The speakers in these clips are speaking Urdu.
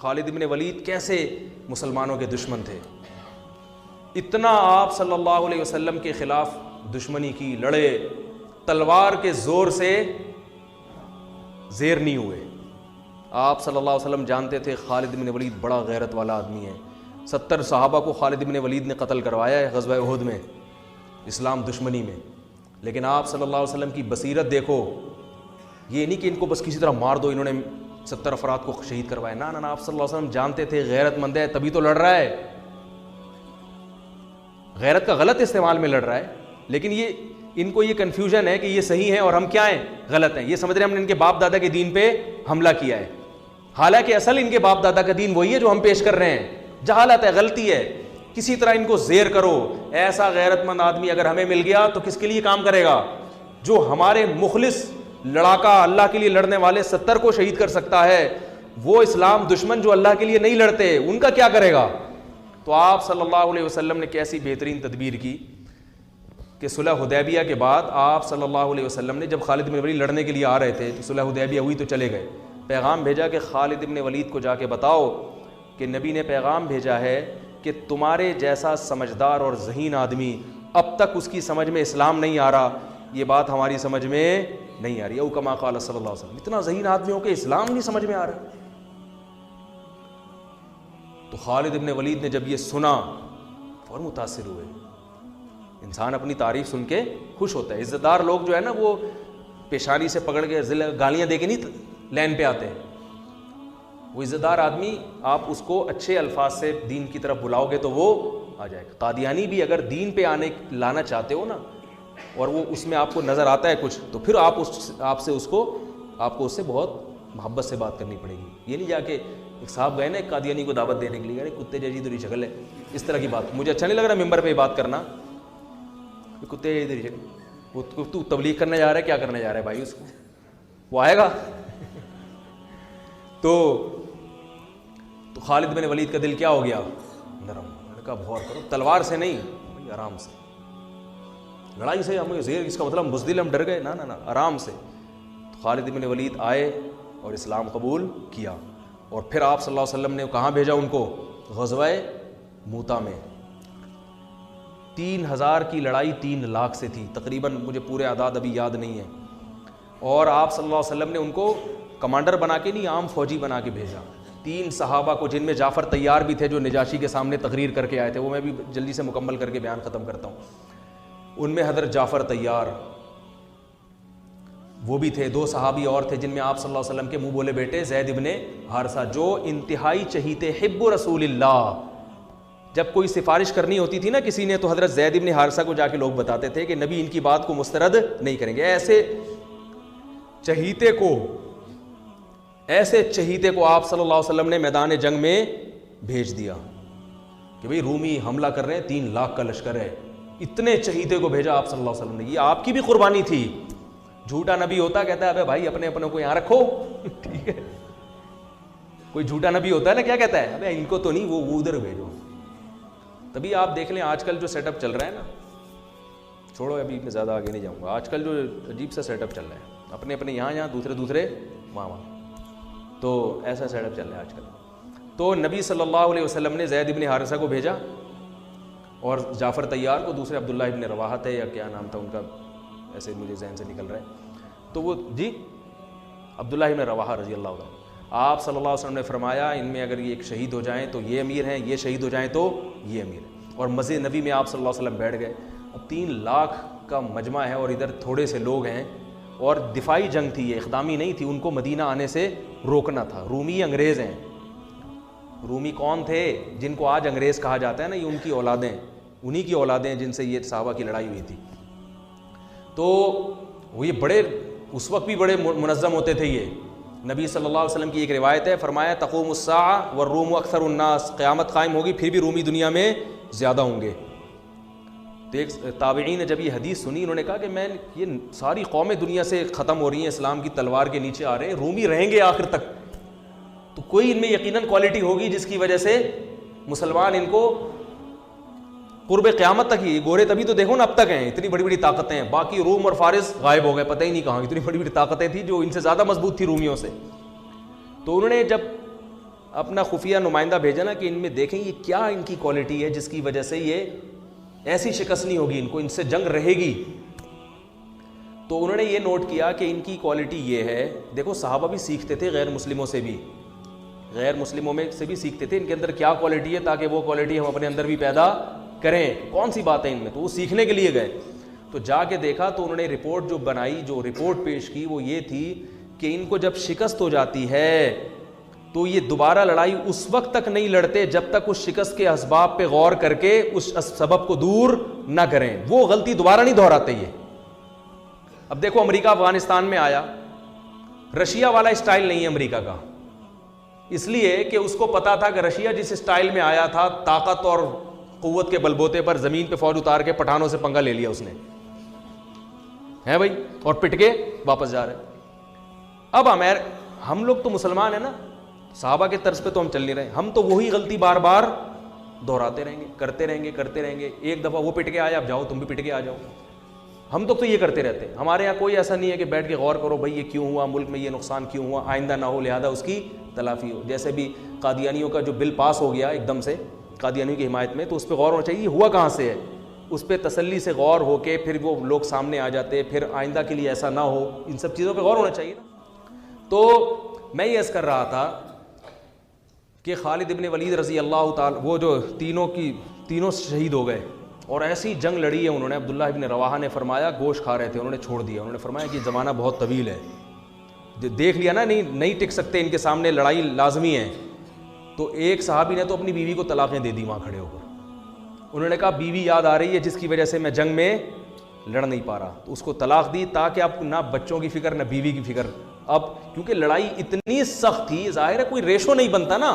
خالد بن ولید کیسے مسلمانوں کے دشمن تھے. اتنا آپ صلی اللہ علیہ وسلم کے خلاف دشمنی کی، لڑے، تلوار کے زور سے زیر نہیں ہوئے. آپ صلی اللہ علیہ وسلم جانتے تھے خالد بن ولید بڑا غیرت والا آدمی ہے. 70 صحابہ کو خالد بن ولید نے قتل کروایا ہے غزوہ احد میں، اسلام دشمنی میں. لیکن آپ صلی اللہ علیہ وسلم کی بصیرت دیکھو، یہ نہیں کہ ان کو بس کسی طرح مار دو، انہوں نے 70 افراد کو شہید کروایا. نہ آپ صلی اللہ علیہ وسلم جانتے تھے غیرت مند ہے تبھی تو لڑ رہا ہے، غیرت کا غلط استعمال میں لڑ رہا ہے. لیکن یہ ان کو یہ کنفیوژن ہے کہ یہ صحیح ہے اور ہم کیا ہیں، غلط ہیں. یہ سمجھ رہے ہیں ہم نے ان کے باپ دادا کے دین پہ حملہ کیا ہے، حالانکہ اصل ان کے باپ دادا کا دین وہی ہے جو ہم پیش کر رہے ہیں. جہالت ہے، غلطی ہے. کسی طرح ان کو زیر کرو. ایسا غیرت مند آدمی اگر ہمیں مل گیا تو کس کے لیے کام کرے گا؟ جو ہمارے مخلص لڑاکا اللہ کے لیے لڑنے والے 70 کو شہید کر سکتا ہے، وہ اسلام دشمن جو اللہ کے لیے نہیں لڑتے ان کا کیا کرے گا؟ تو آپ صلی اللہ علیہ وسلم نے کیسی بہترین تدبیر کی کہ صلح حدیبیہ کے بعد آپ صلی اللہ علیہ وسلم نے جب خالد بن ولید لڑنے کے لیے آ رہے تھے تو صلح حدیبیہ ہوئی تو چلے گئے، پیغام بھیجا کہ خالد بن ولید کو جا کے بتاؤ کہ نبی نے پیغام بھیجا ہے کہ تمہارے جیسا سمجھدار اور ذہین آدمی اب تک اس کی سمجھ میں اسلام نہیں آ رہا، یہ بات ہماری سمجھ میں نہیں آ رہی. او کما قال صلی اللہ علیہ وسلم، اتنا ذہین آدمی ہو کہ اسلام نہیں سمجھ میں آ رہا. تو خالد بن ولید نے جب یہ سنا فوراً متاثر ہوئے. انسان اپنی تعریف سن کے خوش ہوتا ہے. عزت دار لوگ جو ہے نا وہ پیشانی سے پکڑ کے گالیاں دے کے نہیں لین پہ آتے. وہ عزت دار آدمی آپ اس کو اچھے الفاظ سے دین کی طرف بلاؤ گے تو وہ آ جائے گا. قادیانی بھی اگر دین پہ لانا چاہتے ہو نا اور وہ اس میں آپ کو نظر آتا ہے کچھ تو پھر آپ کو اس سے بہت محبت سے بات کرنی پڑے گی. یہ نہیں جا کے ایک صاحب گئے نا ایک قادیانی کو دعوت دینے کے لیے، ارے کتے جیسی تیری شکل ہے، اس طرح کی بات مجھے اچھا نہیں لگ رہا ممبر پہ بات کرنا. کتے جیسی تیری شکل، تو تبلیغ کرنے جا رہا ہے، کیا کرنے جا رہا ہے بھائی؟ اس کو وہ آئے گا. تو خالد بن ولید کا دل کیا ہو گیا؟ نرم. انہوں نے کہا غور کرو، تلوار سے نہیں، آرام سے. لڑائی سے ہمیں زیر، اس کا مطلب بزدل ہم ڈر گئے، نہ آرام سے. تو خالد بن ولید آئے اور اسلام قبول کیا. اور پھر آپ صلی اللہ علیہ وسلم نے کہاں بھیجا ان کو؟ غزوہ موتا میں. 3000 کی لڑائی 3 لاکھ سے تھی تقریباً، مجھے پورے اعداد ابھی یاد نہیں ہیں. اور آپ صلی اللہ علیہ وسلم نے ان کو کمانڈر بنا کے نہیں، عام فوجی بنا کے بھیجا. 3 صحابہ کو، جن میں جعفر طیار بھی تھے جو نجاشی کے سامنے تقریر کر کے آئے تھے، وہ میں بھی جلدی سے مکمل کر کے بیان ختم کرتا ہوں. ان میں حضرت جعفر طیار وہ بھی تھے. 2 صحابی اور تھے جن میں آپ صلی اللہ علیہ وسلم کے منہ بولے بیٹے زید ابن حارثہ، جو انتہائی چہیتے حب رسول اللہ. جب کوئی سفارش کرنی ہوتی تھی نا کسی نے تو حضرت زید ابن حارثہ کو جا کے لوگ بتاتے تھے کہ نبی ان کی بات کو مسترد نہیں کریں گے. ایسے چہیتے کو آپ صلی اللہ علیہ وسلم نے میدان جنگ میں بھیج دیا کہ بھئی رومی حملہ کر رہے ہیں، 3 لاکھ کا لشکر ہے. اتنے چہیتے کو بھیجا آپ صلی اللہ علیہ وسلم نے. یہ آپ کی بھی قربانی تھی. جھوٹا نبی ہوتا کہتا ہے ابے بھائی اپنے کو یہاں رکھو. ٹھیک ہے، کوئی جھوٹا نبی ہوتا ہے نا کیا کہتا ہے؟ ابے ان کو تو نہیں، وہ ادھر بھیجو. تبھی آپ دیکھ لیں آج کل جو سیٹ اپ چل رہا ہے نا، چھوڑو ابھی میں زیادہ آگے نہیں جاؤں گا. آج کل جو عجیب سا سیٹ اپ چل رہا ہے، اپنے یہاں دوسرے وہاں، تو ایسا سیٹ اپ چل رہا ہے آج کل. تو نبی صلی اللہ علیہ وسلم نے زید ابن حارثہ کو بھیجا اور جعفر طیار کو، دوسرے عبداللہ ابن رواحہ تھے یا کیا نام تھا ان کا، ایسے مجھے ذہن سے نکل رہا ہے. تو وہ عبداللہ ابن رواحہ رضی اللہ عنہ. آپ صلی اللہ علیہ وسلم نے فرمایا ان میں اگر یہ ایک شہید ہو جائیں تو یہ امیر ہیں، یہ شہید ہو جائیں تو یہ امیر ہے. اور مسجد نبی میں آپ صلی اللہ علیہ وسلم بیٹھ گئے. اب 3 لاکھ کا مجمع ہے اور ادھر تھوڑے سے لوگ ہیں، اور دفاعی جنگ تھی، یہ اقدامی نہیں تھی. ان کو مدینہ آنے سے روکنا تھا. رومی انگریز ہیں. رومی کون تھے؟ جن کو آج انگریز کہا جاتا ہے نا، یہ ان کی اولادیں، انہی کی اولادیں جن سے یہ صحابہ کی لڑائی ہوئی تھی. تو وہ یہ بڑے اس وقت بھی بڑے منظم ہوتے تھے. یہ نبی صلی اللہ علیہ وسلم کی ایک روایت ہے، فرمایا تقوم الساعہ والروم اکثر الناس، قیامت قائم ہوگی پھر بھی رومی دنیا میں زیادہ ہوں گے. تو ایک تابعین نے جب یہ حدیث سنی انہوں نے کہا کہ یہ ساری قومیں دنیا سے ختم ہو رہی ہیں، اسلام کی تلوار کے نیچے آ رہے ہیں، رومی رہیں گے آخر تک. تو کوئی ان میں یقیناً کوالٹی ہوگی جس کی وجہ سے مسلمان ان کو قرب قیامت تک ہی، گورے تبھی تو دیکھو نا اب تک ہیں، اتنی بڑی بڑی طاقتیں ہیں. باقی روم اور فارس غائب ہو گئے، پتہ ہی نہیں کہاں. اتنی بڑی بڑی طاقتیں تھیں جو ان سے زیادہ مضبوط تھی رومیوں سے. تو انہوں نے جب اپنا خفیہ نمائندہ بھیجا نا کہ ان میں دیکھیں یہ کیا ان کی کوالٹی ہے جس کی وجہ سے یہ ایسی شکست نہیں ہوگی، ان کو ان سے جنگ رہے گی. تو انہوں نے یہ نوٹ کیا کہ ان کی کوالٹی یہ ہے. دیکھو صحابہ بھی سیکھتے تھے غیر مسلموں سے بھی، غیر مسلموں میں سے بھی سیکھتے تھے ان کے اندر کیا کوالٹی ہے، تاکہ وہ کوالٹی ہم اپنے اندر بھی پیدا کریں. کون سی بات ہے ان میں، تو وہ سیکھنے کے لیے گئے. تو جا کے دیکھا تو انہوں نے رپورٹ جو بنائی، جو رپورٹ پیش کی وہ یہ تھی کہ ان کو جب شکست ہو جاتی ہے تو یہ دوبارہ لڑائی اس وقت تک نہیں لڑتے جب تک اس شکست کے اسباب پہ غور کر کے اس سبب کو دور نہ کریں. وہ غلطی دوبارہ نہیں دہراتے یہ. اب دیکھو امریکہ افغانستان میں آیا، رشیا والا اسٹائل نہیں ہے امریکہ کا، اس لیے کہ اس کو پتا تھا کہ رشیا جس اسٹائل میں آیا تھا طاقت اور قوت کے بلبوتے پر زمین پہ فوج اتار کے پٹھانوں سے پنگا لے لیا اس نے، ہے بھائی، اور پٹ کے واپس جا رہے. اب ہم لوگ تو مسلمان ہیں نا، صحابہ کے طرز پہ تو ہم چل نہیں رہے، ہم تو وہی غلطی بار بار دہراتے رہیں گے، کرتے رہیں گے. ایک دفعہ وہ پٹ کے آیا، اب جاؤ تم بھی پٹ کے آ جاؤ. ہم تو یہ کرتے رہتے ہیں. ہمارے یہاں کوئی ایسا نہیں ہے کہ بیٹھ کے غور کرو بھائی یہ کیوں ہوا، ملک میں یہ نقصان کیوں ہوا، آئندہ نہ ہو لہذا اس کی تلافی ہو. جیسے بھی قادیانیوں کا جو بل پاس ہو گیا ایک دم سے قادیانیوں کی حمایت میں، تو اس پہ غور ہونا چاہیے ہوا کہاں سے ہے، اس پہ تسلی سے غور ہو کے پھر وہ لوگ سامنے آ جاتے، پھر آئندہ کے لیے ایسا نہ ہو. ان سب چیزوں پہ غور ہونا چاہیے نا. تو میں یہ عرض کر رہا تھا کہ خالد ابن ولید رضی اللہ تعالی، وہ جو تینوں شہید ہو گئے اور ایسی جنگ لڑی ہے انہوں نے. عبداللہ ابن رواحہ نے فرمایا، گوشت کھا رہے تھے انہوں نے چھوڑ دیا. انہوں نے فرمایا کہ زمانہ بہت طویل ہے، دیکھ لیا نا نہیں ٹک سکتے، ان کے سامنے لڑائی لازمی ہے. تو ایک صحابی نے تو اپنی بیوی کو طلاقیں دے دی وہاں کھڑے ہو کر. انہوں نے کہا بیوی یاد آ رہی ہے جس کی وجہ سے میں جنگ میں لڑ نہیں پا رہا، تو اس کو طلاق دی تاکہ اب نہ بچوں کی فکر نہ بیوی کی فکر. اب کیونکہ لڑائی اتنی سخت تھی، ظاہر ہے کوئی ریشو نہیں بنتا نا،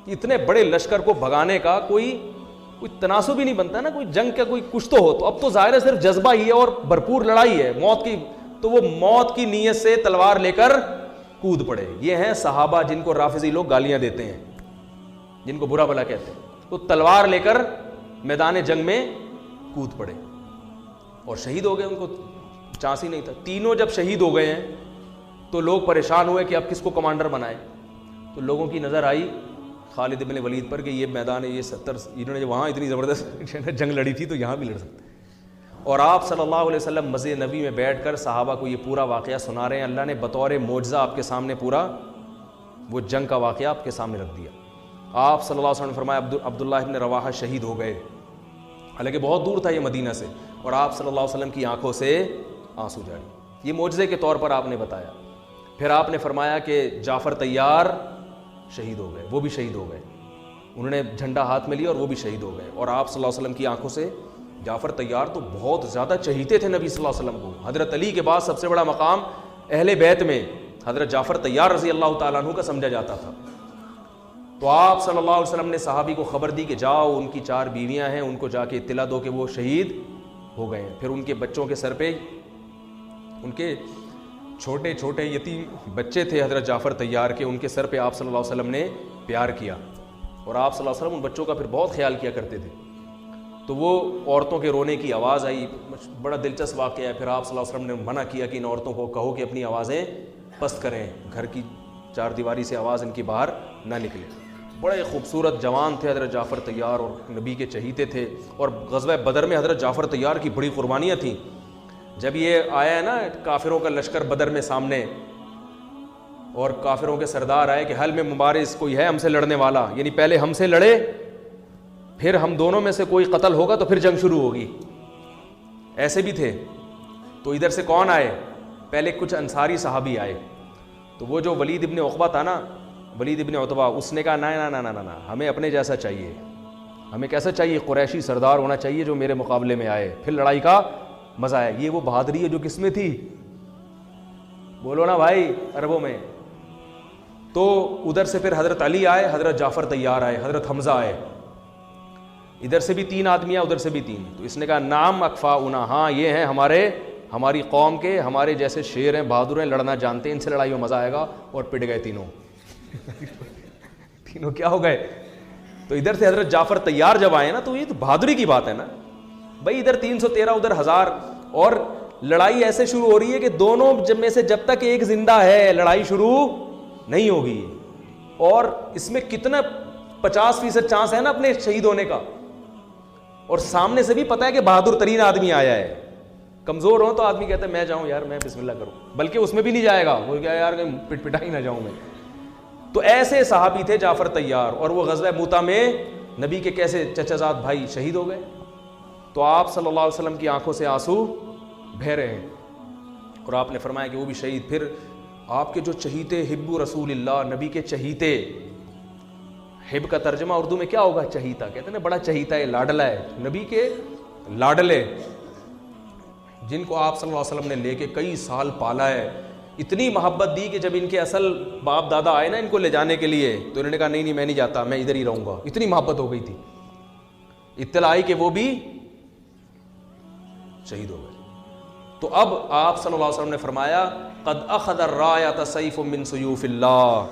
اتنے بڑے لشکر کو بھگانے کا کوئی تناسب ہی نہیں بنتا نا، کوئی جنگ کا کوئی کچھ تو ہو. تو اب تو ظاہر ہے صرف جذبہ ہی ہے اور بھرپور لڑائی ہے موت کی. تو وہ موت کی نیت سے تلوار لے کر کود پڑے. یہ ہیں صحابہ جن کو رافضی لوگ گالیاں دیتے ہیں، جن کو برا بھلا کہتے ہیں. تو تلوار لے کر میدان جنگ میں کود پڑے اور شہید ہو گئے. ان کو چانس ہی نہیں تھا. تینوں جب شہید ہو گئے ہیں تو لوگ پریشان ہوئے کہ اب کس کو کمانڈر بنائے. تو لوگوں کی نظر آئی خالد ابن ولید پر کہ یہ میدان ہے، یہ 70 انہوں نے وہاں اتنی زبردست جنگ لڑی تھی تو یہاں بھی لڑ سکتے. اور آپ صلی اللہ علیہ وسلم مسجد نبی میں بیٹھ کر صحابہ کو یہ پورا واقعہ سنا رہے ہیں. اللہ نے بطور معجزہ آپ کے سامنے پورا وہ جنگ کا واقعہ آپ کے سامنے رکھ دیا. آپ صلی اللہ علیہ وسلم نے فرمایا عبداللہ ابن رواحہ شہید ہو گئے، حالانکہ بہت دور تھا یہ مدینہ سے، اور آپ صلی اللہ علیہ وسلم کی آنکھوں سے آنسو جاری. یہ معجزے کے طور پر آپ نے بتایا. پھر آپ نے فرمایا کہ جعفر طیار شہید ہو گئے، وہ بھی شہید ہو گئے. انہوں نے جھنڈا ہاتھ میں لیا اور وہ بھی شہید ہو گئے. اور آپ صلی اللہ علیہ وسلم کی آنکھوں سے جعفر طیار تو بہت زیادہ چہیتے تھے نبی صلی اللہ علیہ وسلم کو. حضرت علی کے بعد سب سے بڑا مقام اہل بیت میں حضرت جعفر طیار رضی اللہ تعالیٰ عنہ کا سمجھا جاتا تھا. تو آپ صلی اللہ علیہ وسلم نے صحابی کو خبر دی کہ جاؤ ان کی 4 بیویاں ہیں، ان کو جا کے اطلاع دو کہ وہ شہید ہو گئے ہیں. پھر ان کے بچوں کے سر پہ ان کے چھوٹے چھوٹے یتیم بچے تھے حضرت جعفر طیار کے، ان کے سر پہ آپ صلی اللہ علیہ وسلم نے پیار کیا. اور آپ صلی اللہ علیہ وسلم ان بچوں کا پھر بہت خیال کیا کرتے تھے. تو وہ عورتوں کے رونے کی آواز آئی، بڑا دلچسپ واقعہ ہے. پھر آپ صلی اللہ علیہ وسلم نے منع کیا کہ ان عورتوں کو کہو کہ اپنی آوازیں پست کریں، گھر کی 4 دیواری سے آواز ان کی باہر نہ نکلے. بڑے خوبصورت جوان تھے حضرت جعفر طیار اور نبی کے چہیتے تھے. اور غزوہ بدر میں حضرت جعفر طیار کی بڑی قربانیاں تھیں. جب یہ آیا ہے نا کافروں کا لشکر بدر میں سامنے، اور کافروں کے سردار آئے کہ حل میں مبارز کوئی ہے ہم سے لڑنے والا، یعنی پہلے ہم سے لڑے پھر ہم دونوں میں سے کوئی قتل ہوگا تو پھر جنگ شروع ہوگی. ایسے بھی تھے. تو ادھر سے کون آئے؟ پہلے کچھ انصاری صحابی آئے. تو وہ جو ولید ابن عقبہ تھا نا، ولید ابن عتبہ، اس نے کہا نہ ہمیں اپنے جیسا چاہیے. ہمیں کیسا چاہیے؟ قریشی سردار ہونا چاہیے جو میرے مقابلے میں آئے، پھر لڑائی کا مزہ آئے. یہ وہ بہادری ہے جو کس میں تھی؟ بولو نا بھائی، عربوں میں. تو ادھر سے پھر حضرت علی آئے، حضرت جعفر طیار آئے، حضرت حمزہ آئے. ادھر سے بھی 3 آدمی آئے، ادھر سے بھی 3. تو اس نے کہا نام اکفاؤنا، ہاں یہ ہیں ہماری قوم کے، ہمارے جیسے شیر ہیں، بہادر ہیں، لڑنا جانتے ہیں، ان سے لڑائی میں مزہ آئے گا. اور پٹ گئے تینوں. تینوں کیا ہو گئے؟ تو ادھر سے حضرت جعفر طیار جب آئے نا، تو یہ تو بہادری کی بات ہے نا بھائی. ادھر 313 ادھر 1000، اور لڑائی ایسے شروع ہو رہی ہے کہ دونوں میں سے جب تک ایک زندہ ہے لڑائی شروع نہیں ہوگی. اور اس میں کتنا 50% چانس ہے نا اپنے شہید ہونے کا, اور سامنے سے بھی پتا ہے کہ بہادر ترین آدمی آیا ہے. کمزور ہو تو آدمی کہتا ہے میں جاؤں یار, میں بسم اللہ کروں, بلکہ اس میں بھی نہیں جائے گا, وہ کیا یار پٹ پٹا ہی نہ جاؤں میں. تو ایسے صحابی تھے جعفر طیار, اور وہ غزوہ موتا میں نبی کے کیسے چچا زاد بھائی شہید ہو گئے. تو آپ صلی اللہ علیہ وسلم کی آنکھوں سے آنسو بہہ رہے ہیں, اور آپ نے فرمایا کہ وہ بھی شہید. پھر آپ کے جو چہیتے حب رسول اللہ, نبی کے چہیتے, حب کا ترجمہ اردو میں کیا ہوگا؟ چہیتا. کہتے ہیں نا بڑا چہیتا ہے, لاڈلا ہے, نبی کے لاڈلے, جن کو آپ صلی اللہ علیہ وسلم نے لے کے کئی سال پالا ہے, اتنی محبت دی کہ جب ان کے اصل باپ دادا آئے نا ان کو لے جانے کے لیے, تو انہوں نے کہا نہیں میں نہیں جاتا, میں ادھر ہی رہوں گا. اتنی محبت ہو گئی تھی. اطلاع آئی کہ وہ بھی شہید ہو گئے. تو اب آپ صلی اللہ علیہ وسلم نے فرمایا قد اخذ الرایۃ سیف من سیوف اللہ,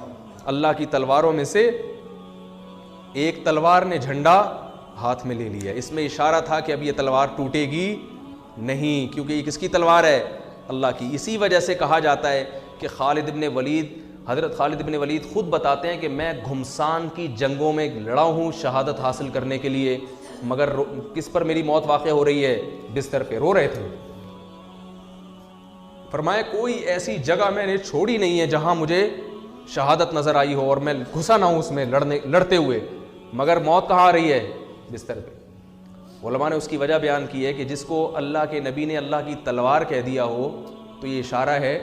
اللہ کی تلواروں میں سے ایک تلوار نے جھنڈا ہاتھ میں لے لیا. اس میں اشارہ تھا کہ اب یہ تلوار ٹوٹے گی نہیں, کیونکہ یہ کس کی تلوار ہے؟ اللہ کی. اسی وجہ سے کہا جاتا ہے کہ خالد ابن ولید, حضرت خالد ابن ولید خود بتاتے ہیں کہ میں گھمسان کی جنگوں میں لڑا ہوں شہادت حاصل کرنے کے لیے, مگر کس پر میری موت واقع ہو رہی ہے؟ بستر پہ رو رہے تھے. فرمایا کوئی ایسی جگہ میں نے چھوڑی نہیں ہے جہاں مجھے شہادت نظر آئی ہو اور میں گھسا نہ ہوں اس میں لڑتے ہوئے, مگر موت کہاں آ رہی ہے؟ بستر پہ. علماء نے اس کی وجہ بیان کی ہے کہ جس کو اللہ کے نبی نے اللہ کی تلوار کہہ دیا ہو تو یہ اشارہ ہے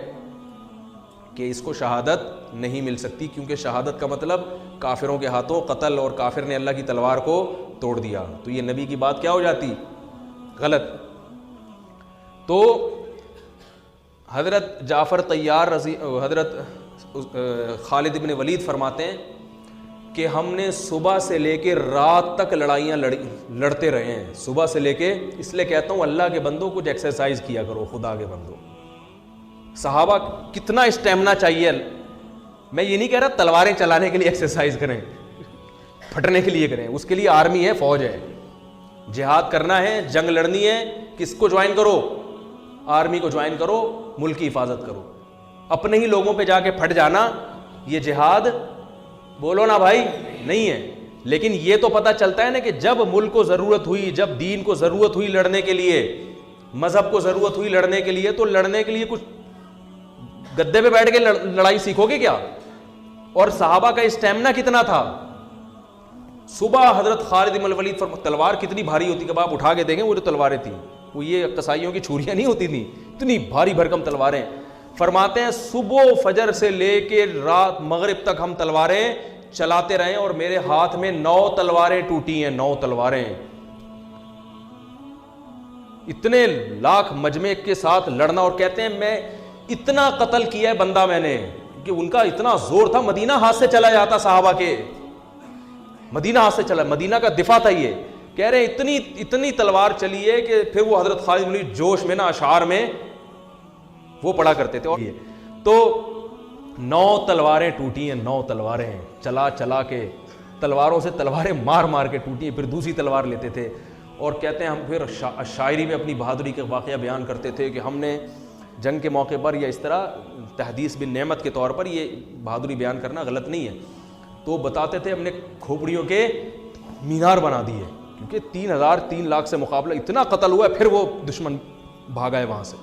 کہ اس کو شہادت نہیں مل سکتی, کیونکہ شہادت کا مطلب کافروں کے ہاتھوں قتل, اور کافر نے اللہ کی تلوار کو توڑ دیا, تو یہ نبی کی بات کیا ہو جاتی؟ غلط. تو حضرت جعفر طیار حضرت خالد ابن ولید فرماتے ہیں کہ ہم نے صبح سے لے کے رات تک لڑائیاں لڑتے رہے ہیں, صبح سے لے کے. اس لیے کہتا ہوں اللہ کے بندوں کچھ ایکسرسائز کیا کرو, خدا کے بندوں. صحابہ کتنا اسٹیمنا چاہیے. میں یہ نہیں کہہ رہا تلواریں چلانے کے لیے ایکسرسائز کریں, پھٹنے کے لیے کریں, اس کے لیے آرمی ہے, فوج ہے. جہاد کرنا ہے, جنگ لڑنی ہے, کس کو جوائن کرو؟ آرمی کو جوائن کرو, ملک کی حفاظت کرو. اپنے ہی لوگوں پہ جا کے پھٹ جانا یہ جہاد بولو نا بھائی نہیں ہے. لیکن یہ تو پتہ چلتا ہے نا کہ جب ملک کو ضرورت ہوئی, جب دین کو ضرورت ہوئی لڑنے کے لیے, مذہب کو ضرورت ہوئی لڑنے کے لیے, تو لڑنے کے لیے کچھ گدے پہ بیٹھ کے لڑائی سیکھو گے کیا؟ اور صحابہ کا اسٹیمنا کتنا تھا. صبح حضرت خالد بن الولید تلوار کتنی بھاری ہوتی کہ آپ اٹھا کے دیکھیں, وہ جو تلواریں تھیں وہ یہ قصائیوں کی چھریاں نہیں ہوتی تھیں, اتنی بھاری بھرکم تلواریں. فرماتے ہیں صبح فجر سے لے کے رات مغرب تک ہم تلواریں چلاتے رہے, اور میرے ہاتھ میں 9 تلواریں ٹوٹی ہیں, 9 تلواریں. اتنے لاکھ مجمع کے ساتھ لڑنا, اور کہتے ہیں میں اتنا قتل کیا ہے بندہ میں نے کہ ان کا اتنا زور تھا, مدینہ ہاتھ سے چلا جاتا صحابہ کے, مدینہ ہاتھ سے چلا, مدینہ کا دفاع تھا یہ. کہہ رہے اتنی تلوار چلی ہے کہ پھر وہ حضرت خالد بن جوش میں نا اشعار میں وہ پڑھا کرتے تھے. تو 9 تلواریں ٹوٹی ہیں, 9 تلواریں چلا چلا کے, تلواروں سے تلواریں مار مار کے ٹوٹی ہیں, پھر دوسری تلوار لیتے تھے. اور کہتے ہیں ہم پھر شاعری میں اپنی بہادری کے واقعہ بیان کرتے تھے کہ ہم نے جنگ کے موقع پر یا اس طرح تحدیث بن نعمت کے طور پر یہ بہادری بیان کرنا غلط نہیں ہے. تو بتاتے تھے ہم نے کھوپڑیوں کے مینار بنا دیے, کیونکہ 3 لاکھ سے مقابلہ اتنا قتل ہوا ہے, پھر وہ دشمن بھاگا ہے وہاں سے.